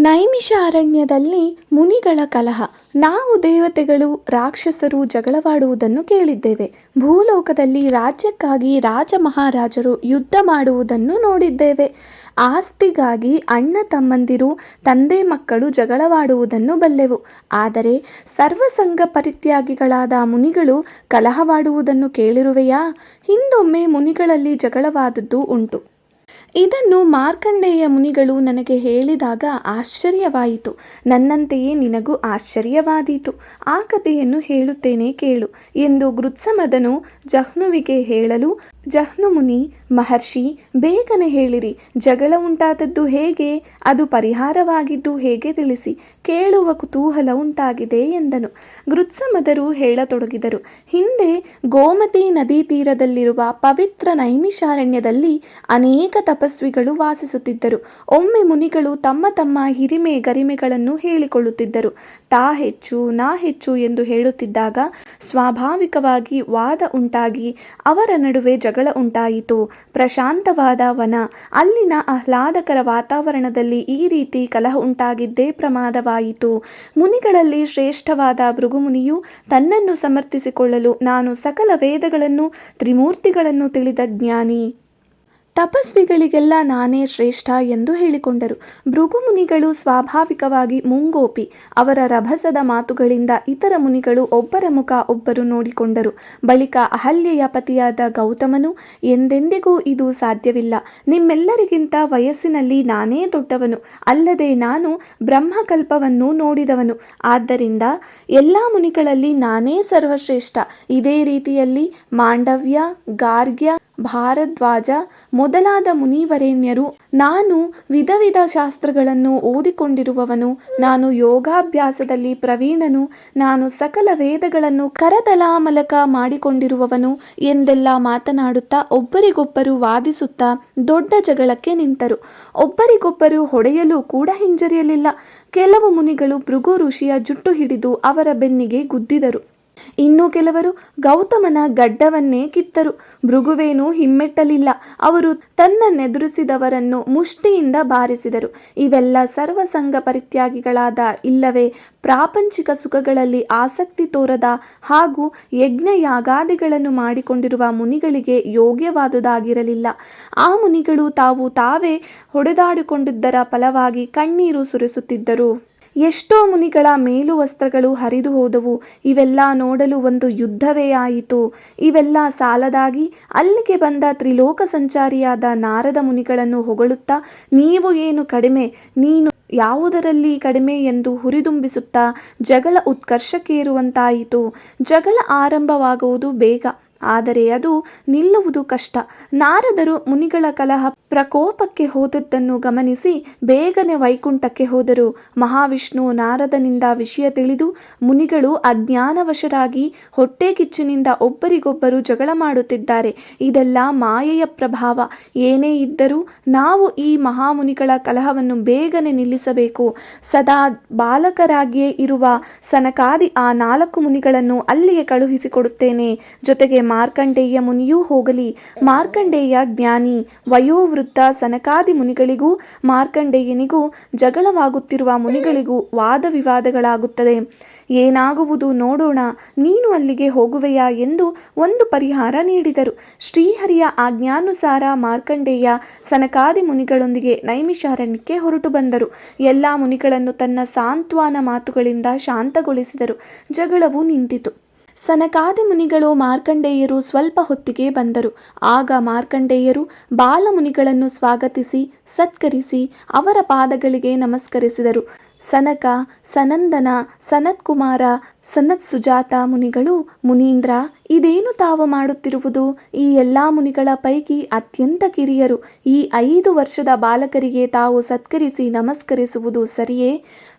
ನೈಮಿಷಾರಣ್ಯದಲ್ಲಿ ಮುನಿಗಳ ಕಲಹ. ನಾವು ದೇವತೆಗಳು ರಾಕ್ಷಸರು ಜಗಳವಾಡುವುದನ್ನು ಕೇಳಿದ್ದೇವೆ. ಭೂಲೋಕದಲ್ಲಿ ರಾಜ್ಯಕ್ಕಾಗಿ ರಾಜ ಮಹಾರಾಜರು ಯುದ್ಧ ಮಾಡುವುದನ್ನು ನೋಡಿದ್ದೇವೆ. ಆಸ್ತಿಗಾಗಿ ಅಣ್ಣ ತಮ್ಮಂದಿರು ತಂದೆ ಮಕ್ಕಳು ಜಗಳವಾಡುವುದನ್ನು ಬಲ್ಲೆವು. ಆದರೆ ಸರ್ವಸಂಗ ಪರಿತ್ಯಾಗಿಗಳಾದ ಮುನಿಗಳು ಕಲಹವಾಡುವುದನ್ನು ಕೇಳಿರುವೆಯಾ? ಹಿಂದೊಮ್ಮೆ ಮುನಿಗಳಲ್ಲಿ ಜಗಳವಾದದ್ದು ಉಂಟು. ಇದನ್ನು ಮಾರ್ಕಂಡೇಯ ಮುನಿಗಳು ನನಗೆ ಹೇಳಿದಾಗ ಆಶ್ಚರ್ಯವಾಯಿತು. ನನ್ನಂತೆಯೇ ನಿನಗೂ ಆಶ್ಚರ್ಯವಾದೀತು. ಆ ಕಥೆಯನ್ನು ಹೇಳುತ್ತೇನೆ ಕೇಳು ಎಂದು ಗೃತ್ಸಮದನು ಜಹ್ನುವಿಗೆ ಹೇಳಲು, ಜಹ್ನು ಮುನಿ, ಮಹರ್ಷಿ, ಬೇಗನೆ ಹೇಳಿರಿ, ಜಗಳ ಉಂಟಾದದ್ದು ಹೇಗೆ? ಅದು ಪರಿಹಾರವಾಗಿದ್ದು ಹೇಗೆ ತಿಳಿಸಿ, ಕೇಳುವ ಕುತೂಹಲ ಉಂಟಾಗಿದೆ ಎಂದನು. ಗೃತ್ಸಮದರು ಹೇಳತೊಡಗಿದರು. ಹಿಂದೆ ಗೋಮತಿ ನದಿ ತೀರದಲ್ಲಿರುವ ಪವಿತ್ರ ನೈಮಿಷಾರಣ್ಯದಲ್ಲಿ ಅನೇಕ ತಪಸ್ವಿಗಳು ವಾಸಿಸುತ್ತಿದ್ದರು. ಒಮ್ಮೆ ಮುನಿಗಳು ತಮ್ಮ ತಮ್ಮ ಹಿರಿಮೆ ಗರಿಮೆಗಳನ್ನು ಹೇಳಿಕೊಳ್ಳುತ್ತಿದ್ದರು. ತಾ ಹೆಚ್ಚು ನಾ ಹೆಚ್ಚು ಎಂದು ಹೇಳುತ್ತಿದ್ದಾಗ ಸ್ವಾಭಾವಿಕವಾಗಿ ವಾದ ಉಂಟಾಗಿ ಅವರ ನಡುವೆ ಜಗಳ ಉಂಟಾಯಿತು. ಪ್ರಶಾಂತವಾದ ವನ, ಅಲ್ಲಿನ ಆಹ್ಲಾದಕರ ವಾತಾವರಣದಲ್ಲಿ ಈ ರೀತಿ ಕಲಹ ಉಂಟಾಗಿದ್ದೇ ಪ್ರಮಾದವಾಯಿತು. ಮುನಿಗಳಲ್ಲಿ ಶ್ರೇಷ್ಠವಾದ ಭೃಗುಮುನಿಯು ತನ್ನನ್ನು ಸಮರ್ಥಿಸಿಕೊಳ್ಳಲು, ನಾನು ಸಕಲ ವೇದಗಳನ್ನು ತ್ರಿಮೂರ್ತಿಗಳನ್ನು ತಿಳಿದ ಜ್ಞಾನಿ, ತಪಸ್ವಿಗಳಿಗೆಲ್ಲ ನಾನೇ ಶ್ರೇಷ್ಠ ಎಂದು ಹೇಳಿಕೊಂಡರು. ಭೃಗುಮುನಿಗಳು ಸ್ವಾಭಾವಿಕವಾಗಿ ಮುಂಗೋಪಿ. ಅವರ ರಭಸದ ಮಾತುಗಳಿಂದ ಇತರ ಮುನಿಗಳು ಒಬ್ಬರ ಮುಖ ಒಬ್ಬರು ನೋಡಿಕೊಂಡರು. ಬಳಿಕ ಅಹಲ್ಯೆಯ ಪತಿಯಾದ ಗೌತಮನು, ಎಂದೆಂದಿಗೂ ಇದು ಸಾಧ್ಯವಿಲ್ಲ. ನಿಮ್ಮೆಲ್ಲರಿಗಿಂತ ವಯಸ್ಸಿನಲ್ಲಿ ನಾನೇ ದೊಡ್ಡವನು. ಅಲ್ಲದೆ ನಾನು ಬ್ರಹ್ಮಕಲ್ಪವನ್ನು ನೋಡಿದವನು. ಆದ್ದರಿಂದ ಎಲ್ಲ ಮುನಿಗಳಲ್ಲಿ ನಾನೇ ಸರ್ವಶ್ರೇಷ್ಠ. ಇದೇ ರೀತಿಯಲ್ಲಿ ಮಾಂಡವ್ಯ, ಗಾರ್ಗ್ಯ, ಭಾರದ್ವಾಜ ಮೊದಲಾದ ಮುನಿವರೇಣ್ಯರು, ನಾನು ವಿಧ ವಿಧ ಶಾಸ್ತ್ರಗಳನ್ನು ಓದಿಕೊಂಡಿರುವವನು, ನಾನು ಯೋಗಾಭ್ಯಾಸದಲ್ಲಿ ಪ್ರವೀಣನು, ನಾನು ಸಕಲ ವೇದಗಳನ್ನು ಕರತಲಾಮಲಕ ಮಾಡಿಕೊಂಡಿರುವವನು ಎಂದೆಲ್ಲ ಮಾತನಾಡುತ್ತಾ ಒಬ್ಬರಿಗೊಬ್ಬರು ವಾದಿಸುತ್ತಾ ದೊಡ್ಡ ಜಗಳಕ್ಕೆ ನಿಂತರು. ಒಬ್ಬರಿಗೊಬ್ಬರು ಹೊಡೆಯಲು ಕೂಡ ಹಿಂಜರಿಯಲಿಲ್ಲ. ಕೆಲವು ಮುನಿಗಳು ಭೃಗು ಋಷಿಯ ಜುಟ್ಟು ಹಿಡಿದು ಅವರ ಬೆನ್ನಿಗೆ ಗುದ್ದಿದರು. ಇನ್ನು ಕೆಲವರು ಗೌತಮನ ಗಡ್ಡವನ್ನೇ ಕಿತ್ತರು. ಭೃಗುವೇನು ಹಿಮ್ಮೆಟ್ಟಲಿಲ್ಲ. ಅವರು ತನ್ನನ್ನೆದುರಿಸಿದವರನ್ನು ಮುಷ್ಟಿಯಿಂದ ಬಾರಿಸಿದರು. ಇವೆಲ್ಲ ಸರ್ವಸಂಗ ಪರಿತ್ಯಾಗಿಗಳಾದ, ಇಲ್ಲವೇ ಪ್ರಾಪಂಚಿಕ ಸುಖಗಳಲ್ಲಿ ಆಸಕ್ತಿ ತೋರದ ಹಾಗೂ ಯಜ್ಞ ಯಾಗಾದಿಗಳನ್ನು ಮಾಡಿಕೊಂಡಿರುವ ಮುನಿಗಳಿಗೆ ಯೋಗ್ಯವಾದುದಾಗಿರಲಿಲ್ಲ. ಆ ಮುನಿಗಳು ತಾವು ತಾವೇ ಹೊಡೆದಾಡಿಕೊಂಡಿದ್ದರ ಫಲವಾಗಿ ಕಣ್ಣೀರು ಸುರಿಸುತ್ತಿದ್ದರು. ಎಷ್ಟೋ ಮುನಿಗಳ ಮೇಲು ವಸ್ತ್ರಗಳು ಹರಿದು ಹೋದವು. ಇವೆಲ್ಲ ನೋಡಲು ಒಂದು ಯುದ್ಧವೇ ಆಯಿತು. ಇವೆಲ್ಲ ಸಾಲದಾಗಿ ಅಲ್ಲಿಗೆ ಬಂದ ತ್ರಿಲೋಕ ಸಂಚಾರಿಯಾದ ನಾರದ ಮುನಿಗಳನ್ನು ಹೊಗಳುತ್ತಾ, ನೀವು ಏನು ಕಡಿಮೆ, ನೀನು ಯಾವುದರಲ್ಲಿ ಕಡಿಮೆ ಎಂದು ಹುರಿದುಂಬಿಸುತ್ತಾ ಜಗಳ ಉತ್ಕರ್ಷಕ್ಕೇರುವಂತಾಯಿತು. ಜಗಳ ಆರಂಭವಾಗುವುದು ಬೇಗ, ಆದರೆ ಅದು ನಿಲ್ಲುವುದು ಕಷ್ಟ. ನಾರದರು ಮುನಿಗಳ ಕಲಹ ಪ್ರಕೋಪಕ್ಕೆ ಹೋದದ್ದನ್ನು ಗಮನಿಸಿ ಬೇಗನೆ ವೈಕುಂಠಕ್ಕೆ ಹೋದರು. ಮಹಾವಿಷ್ಣು ನಾರದನಿಂದ ವಿಷಯ ತಿಳಿದು ಮುನಿಗಳು ಅಜ್ಞಾನವಶರಾಗಿ ಹೊಟ್ಟೆ ಕಿಚ್ಚಿನಿಂದ ಒಬ್ಬರಿಗೊಬ್ಬರು ಜಗಳ ಮಾಡುತ್ತಿದ್ದಾರೆ. ಇದೆಲ್ಲ ಮಾಯೆಯ ಪ್ರಭಾವ. ಏನೇ ಇದ್ದರೂ ನಾವು ಈ ಮಹಾಮುನಿಗಳ ಕಲಹವನ್ನು ಬೇಗನೆ ನಿಲ್ಲಿಸಬೇಕು. ಸದಾ ಬಾಲಕರಾಗಿಯೇ ಇರುವ ಸನಕಾದಿ ಆ 4 ಮುನಿಗಳನ್ನು ಅಲ್ಲಿಗೆ ಕಳುಹಿಸಿಕೊಡುತ್ತೇನೆ. ಜೊತೆಗೆ ಮಾರ್ಕಂಡೇಯ ಮುನಿಯೂ ಹೋಗಲಿ. ಮಾರ್ಕಂಡೇಯ ಜ್ಞಾನಿ. ವಯೋವೃದ್ಧ ಸನಕಾದಿ ಮುನಿಗಳಿಗೂ ಮಾರ್ಕಂಡೇಯನಿಗೂ ಜಗಳವಾಗುತ್ತಿರುವ ಮುನಿಗಳಿಗೂ ವಾದ ವಿವಾದಗಳಾಗುತ್ತದೆ. ಏನಾಗುವುದು ನೋಡೋಣ. ನೀನು ಅಲ್ಲಿಗೆ ಹೋಗುವೆಯಾ ಎಂದು ಒಂದು ಪರಿಹಾರ ನೀಡಿದರು. ಶ್ರೀಹರಿಯ ಆಜ್ಞಾನುಸಾರ ಮಾರ್ಕಂಡೇಯ ಸನಕಾದಿ ಮುನಿಗಳೊಂದಿಗೆ ನೈಮಿಷಾರಣ್ಯಕ್ಕೆ ಹೊರಟು ಬಂದರು. ಎಲ್ಲ ಮುನಿಗಳನ್ನು ತನ್ನ ಸಾಂತ್ವನ ಮಾತುಗಳಿಂದ ಶಾಂತಗೊಳಿಸಿದರು. ಜಗಳವು ನಿಂತಿತು. ಸನಕಾದಿ ಮುನಿಗಳು ಮಾರ್ಕಂಡೇಯರು ಸ್ವಲ್ಪ ಹೊತ್ತಿಗೆ ಬಂದರು. ಆಗ ಮಾರ್ಕಂಡೇಯರು ಬಾಲಮುನಿಗಳನ್ನು ಸ್ವಾಗತಿಸಿ ಸತ್ಕರಿಸಿ ಅವರ ಪಾದಗಳಿಗೆ ನಮಸ್ಕರಿಸಿದರು. ಸನಕ, ಸನಂದನ, ಸನತ್ಕುಮಾರ, ಸನತ್ಸುಜಾತ ಮುನಿಗಳು, ಮುನೀಂದ್ರ, ಇದೇನು ತಾವು ಮಾಡುತ್ತಿರುವುದು? ಈ ಎಲ್ಲ ಮುನಿಗಳ ಪೈಕಿ ಅತ್ಯಂತ ಕಿರಿಯರು. ಈ 5 ವರ್ಷದ ಬಾಲಕರಿಗೆ ತಾವು ಸತ್ಕರಿಸಿ ನಮಸ್ಕರಿಸುವುದು ಸರಿಯೇ?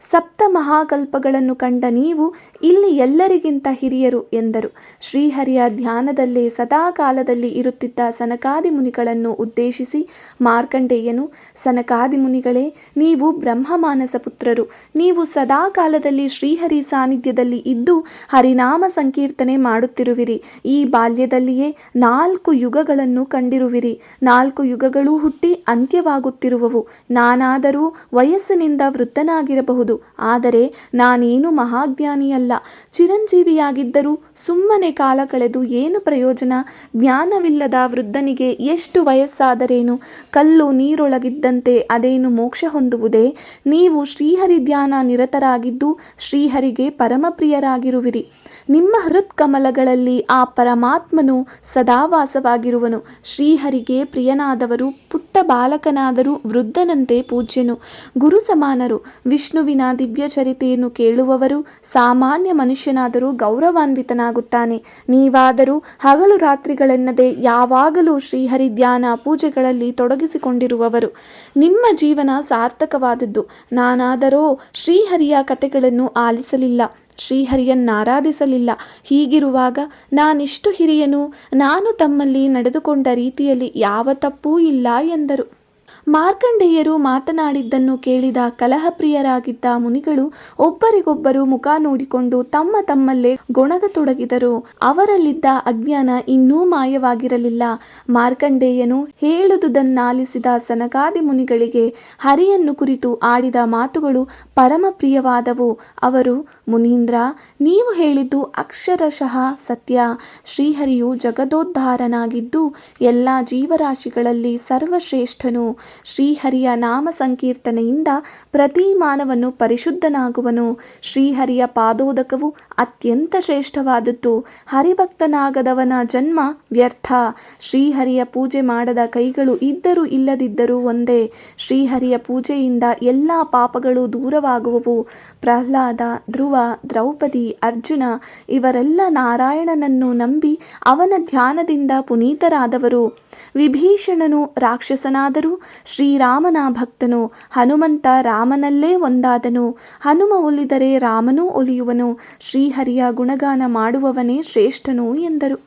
ಸಪ್ತ ಮಹಾಕಲ್ಪಗಳನ್ನು ಕಂಡ ನೀವು ಇಲ್ಲಿ ಎಲ್ಲರಿಗಿಂತ ಹಿರಿಯರು ಎಂದರು. ಶ್ರೀಹರಿಯ ಧ್ಯಾನದಲ್ಲೇ ಸದಾಕಾಲದಲ್ಲಿ ಇರುತ್ತಿದ್ದ ಸನಕಾದಿ ಮುನಿಗಳನ್ನು ಉದ್ದೇಶಿಸಿ ಮಾರ್ಕಂಡೇಯನು, ಸನಕಾದಿ ಮುನಿಗಳೇ, ನೀವು ಬ್ರಹ್ಮಮಾನಸ ಪುತ್ರರು. ನೀವು ಸದಾ ಕಾಲದಲ್ಲಿ ಶ್ರೀಹರಿ ಸಾನ್ನಿಧ್ಯದಲ್ಲಿ ಇದ್ದು ಹರಿನಾಮ ಸಂಕೀರ್ತನೆ ಮಾಡುತ್ತಿರುವಿರಿ. ಈ ಬಾಲ್ಯದಲ್ಲಿಯೇ 4 ಯುಗಗಳನ್ನು ಕಂಡಿರುವಿರಿ. 4 ಯುಗಗಳೂ ಹುಟ್ಟಿ ಅಂತ್ಯವಾಗುತ್ತಿರುವವು. ನಾನಾದರೂ ವಯಸ್ಸಿನಿಂದ ವೃದ್ಧನಾಗಿರಬಹುದು, ಆದರೆ ನಾನೇನು ಮಹಾಜ್ಞಾನಿಯಲ್ಲ. ಚಿರಂಜೀವಿಯಾಗಿದ್ದರೂ ಸುಮ್ಮನೆ ಕಾಲ ಕಳೆದು ಏನು ಪ್ರಯೋಜನ? ಜ್ಞಾನವಿಲ್ಲದ ವೃದ್ಧನಿಗೆ ಎಷ್ಟು ವಯಸ್ಸಾದರೇನು? ಕಲ್ಲು ನೀರೊಳಗಿದ್ದಂತೆ ಅದೇನು ಮೋಕ್ಷ ಹೊಂದುವುದೇ? ನೀವು ಶ್ರೀಹರಿ ಧ್ಯಾನ ನಿರತರಾಗಿದ್ದು ಶ್ರೀಹರಿಗೆ ಪರಮಪ್ರಿಯರಾಗಿರುವಿರಿ. ನಿಮ್ಮ ಹೃತ್ಕಮಲಗಳಲ್ಲಿ ಆ ಪರಮಾತ್ಮನು ಸದಾ ವಾಸವಾಗಿರುವನು. ಶ್ರೀಹರಿಗೆ ಪ್ರಿಯನಾದವರು ಪುಟ್ಟ ಬಾಲಕನಾದರೂ ವೃದ್ಧನಂತೆ ಪೂಜ್ಯನು. ಗುರು ಸಮಾನರು. ವಿಷ್ಣುವಿನ ದಿವ್ಯ ಚರಿತೆಯನ್ನು ಕೇಳುವವರು ಸಾಮಾನ್ಯ ಮನುಷ್ಯನಾದರೂ ಗೌರವಾನ್ವಿತನಾಗುತ್ತಾನೆ. ನೀವಾದರೂ ಹಗಲು ರಾತ್ರಿಗಳೆನ್ನದೆ ಯಾವಾಗಲೂ ಶ್ರೀಹರಿ ಧ್ಯಾನ ಪೂಜೆಗಳಲ್ಲಿ ತೊಡಗಿಸಿಕೊಂಡಿರುವವರು. ನಿಮ್ಮ ಜೀವನ ಸಾರ್ಥಕವಾದದ್ದು. ನಾನಾದರೋ ಶ್ರೀಹರಿಯ ಕಥೆಗಳನ್ನು ಆಲಿಸಲಿಲ್ಲ, ಶ್ರೀಹರಿಯನ್ನಾರಾಧಿಸಲಿಲ್ಲ. ಹೀಗಿರುವಾಗ ನಾನೆಷ್ಟು ಹಿರಿಯನು? ನಾನು ತಮ್ಮಲ್ಲಿ ನಡೆದುಕೊಂಡ ರೀತಿಯಲ್ಲಿ ಯಾವ ತಪ್ಪೂ ಇಲ್ಲ ಎಂದರು. ಮಾರ್ಕಂಡೇಯರು ಮಾತನಾಡಿದ್ದನ್ನು ಕೇಳಿದ ಕಲಹಪ್ರಿಯರಾಗಿದ್ದ ಮುನಿಗಳು ಒಬ್ಬರಿಗೊಬ್ಬರು ಮುಖ ನೋಡಿಕೊಂಡು ತಮ್ಮ ತಮ್ಮಲ್ಲೇ ಗೊಣಗತೊಡಗಿದರು. ಅವರಲ್ಲಿದ್ದ ಅಜ್ಞಾನ ಇನ್ನೂ ಮಾಯವಾಗಿರಲಿಲ್ಲ. ಮಾರ್ಕಂಡೇಯನು ಹೇಳುವುದನ್ನಾಲಿಸಿದ ಸನಕಾದಿ ಮುನಿಗಳಿಗೆ ಹರಿಯನ್ನು ಕುರಿತು ಆಡಿದ ಮಾತುಗಳು ಪರಮ ಪ್ರಿಯವಾದವು. ಅವರು, ಮುನೀಂದ್ರ, ನೀವು ಹೇಳಿದ್ದು ಅಕ್ಷರಶಃ ಸತ್ಯ. ಶ್ರೀಹರಿಯು ಜಗದೋದ್ಧಾರನಾಗಿದ್ದು ಎಲ್ಲ ಜೀವರಾಶಿಗಳಲ್ಲಿ ಸರ್ವಶ್ರೇಷ್ಠನು. ಶ್ರೀಹರಿಯ ನಾಮ ಸಂಕೀರ್ತನೆಯಿಂದ ಪ್ರತಿ ಮಾನವನು ಪರಿಶುದ್ಧನಾಗುವನು. ಶ್ರೀಹರಿಯ ಪಾದೋದಕವು ಅತ್ಯಂತ ಶ್ರೇಷ್ಠವಾದದ್ದು. ಹರಿಭಕ್ತನಾಗದವನ ಜನ್ಮ ವ್ಯರ್ಥ. ಶ್ರೀಹರಿಯ ಪೂಜೆ ಮಾಡದ ಕೈಗಳು ಇದ್ದರೂ ಇಲ್ಲದಿದ್ದರೂ ಒಂದೇ. ಶ್ರೀಹರಿಯ ಪೂಜೆಯಿಂದ ಎಲ್ಲ ಪಾಪಗಳು ದೂರವಾಗುವವು. ಪ್ರಹ್ಲಾದ, ಧ್ರುವ, ದ್ರೌಪದಿ, ಅರ್ಜುನ ಇವರೆಲ್ಲ ನಾರಾಯಣನನ್ನು ನಂಬಿ ಅವನ ಧ್ಯಾನದಿಂದ ಪುನೀತರಾದವರು. ವಿಭೀಷಣನು ರಾಕ್ಷಸನಾದರೂ ಶ್ರೀರಾಮನ ಭಕ್ತನು. ಹನುಮಂತ ರಾಮನಲ್ಲೇ ಒಂದಾದನು. ಹನುಮ ಒಲಿದರೆ ರಾಮನೂ ಒಲಿಯುವನು. ಶ್ರೀಹರಿಯ ಗುಣಗಾನ ಮಾಡುವವನೇ ಶ್ರೇಷ್ಠನು ಎಂದರು.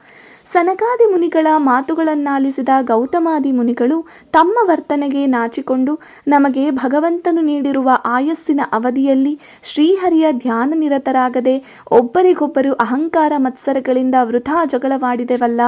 ಸನಕಾದಿ ಮುನಿಗಳ ಮಾತುಗಳನ್ನಾಲಿಸಿದ ಗೌತಮಾದಿ ಮುನಿಗಳು ತಮ್ಮ ವರ್ತನೆಗೆ ನಾಚಿಕೊಂಡು, ನಮಗೆ ಭಗವಂತನು ನೀಡಿರುವ ಆಯಸ್ಸಿನ ಅವಧಿಯಲ್ಲಿ ಶ್ರೀಹರಿಯ ಧ್ಯಾನ ನಿರತರಾಗದೆ ಒಬ್ಬರಿಗೊಬ್ಬರು ಅಹಂಕಾರ ಮತ್ಸರಗಳಿಂದ ವೃಥಾ ಜಗಳವಾಡಿದೆವಲ್ಲ,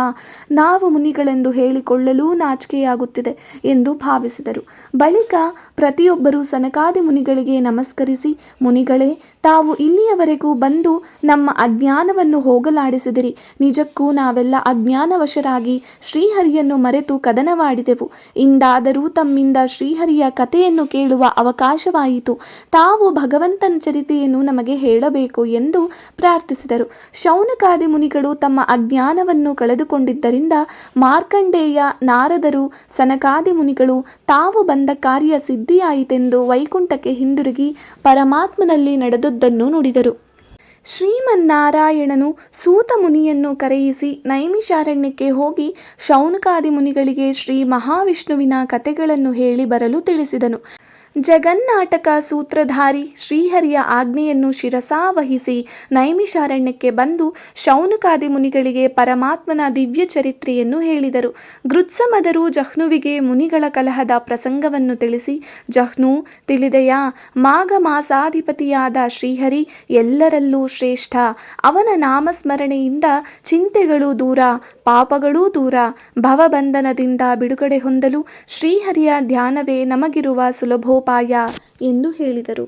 ನಾವು ಮುನಿಗಳೆಂದು ಹೇಳಿಕೊಳ್ಳಲೂ ನಾಚಿಕೆಯಾಗುತ್ತಿದೆ ಎಂದು ಭಾವಿಸಿದರು. ಬಳಿಕ ಪ್ರತಿಯೊಬ್ಬರೂ ಸನಕಾದಿ ಮುನಿಗಳಿಗೆ ನಮಸ್ಕರಿಸಿ, ಮುನಿಗಳೇ, ತಾವು ಇಲ್ಲಿಯವರೆಗೂ ಬಂದು ನಮ್ಮ ಅಜ್ಞಾನವನ್ನು ಹೋಗಲಾಡಿಸಿದಿರಿ. ನಿಜಕ್ಕೂ ನಾವೆಲ್ಲ ಅಜ್ಞಾನವಶರಾಗಿ ಶ್ರೀಹರಿಯನ್ನು ಮರೆತು ಕದನವಾಡಿದೆವು. ಇಂದಾದರೂ ತಮ್ಮಿಂದ ಶ್ರೀಹರಿಯ ಕಥೆಯನ್ನು ಕೇಳುವ ಅವಕಾಶವಾಯಿತು. ತಾವು ಭಗವಂತನ ಚರಿತೆಯನ್ನು ನಮಗೆ ಹೇಳಬೇಕು ಎಂದು ಪ್ರಾರ್ಥಿಸಿದರು. ಶೌನಕಾದಿ ಮುನಿಗಳು ತಮ್ಮ ಅಜ್ಞಾನವನ್ನು ಕಳೆದುಕೊಂಡಿದ್ದರಿಂದ ಮಾರ್ಕಂಡೇಯ, ನಾರದರು, ಸನಕಾದಿ ಮುನಿಗಳು ತಾವು ಬಂದ ಕಾರ್ಯ ಸಿದ್ಧಿಯಾಯಿತೆಂದು ವೈಕುಂಠಕ್ಕೆ ಹಿಂದಿರುಗಿ ಪರಮಾತ್ಮನಲ್ಲಿ ನಡೆದದ್ದನ್ನು ನುಡಿದರು. ಶ್ರೀಮನ್ನಾರಾಯಣನು ಸೂತ ಮುನಿಯನ್ನು ಕರೆಯಿಸಿ ನೈಮಿಷಾರಣ್ಯಕ್ಕೆ ಹೋಗಿ ಶೌನಕಾದಿ ಮುನಿಗಳಿಗೆ ಶ್ರೀ ಮಹಾವಿಷ್ಣುವಿನ ಕಥೆಗಳನ್ನು ಹೇಳಿ ಬರಲು ತಿಳಿಸಿದನು. ಜಗನ್ನಾಟಕ ಸೂತ್ರಧಾರಿ ಶ್ರೀಹರಿಯ ಆಜ್ಞೆಯನ್ನು ಶಿರಸಾವಹಿಸಿ ನೈಮಿಷಾರಣ್ಯಕ್ಕೆ ಬಂದು ಶೌನಕಾದಿ ಮುನಿಗಳಿಗೆ ಪರಮಾತ್ಮನ ದಿವ್ಯ ಚರಿತ್ರೆಯನ್ನು ಹೇಳಿದರು. ಗೃತ್ಸಮದರು ಜಹ್ನುವಿಗೆ ಮುನಿಗಳ ಕಲಹದ ಪ್ರಸಂಗವನ್ನು ತಿಳಿಸಿ, ಜಹ್ನು, ತಿಳಿದೆಯಾ? ಮಾಘ ಮಾಸಾಧಿಪತಿಯಾದ ಶ್ರೀಹರಿ ಎಲ್ಲರಲ್ಲೂ ಶ್ರೇಷ್ಠ. ಅವನ ನಾಮಸ್ಮರಣೆಯಿಂದ ಚಿಂತೆಗಳು ದೂರ, ಪಾಪಗಳೂ ದೂರ. ಭವಬಂಧನದಿಂದ ಬಿಡುಗಡೆ ಹೊಂದಲು ಶ್ರೀಹರಿಯ ಧ್ಯಾನವೇ ನಮಗಿರುವ ಸುಲಭೋಪಾಯ ಎಂದು ಹೇಳಿದರು.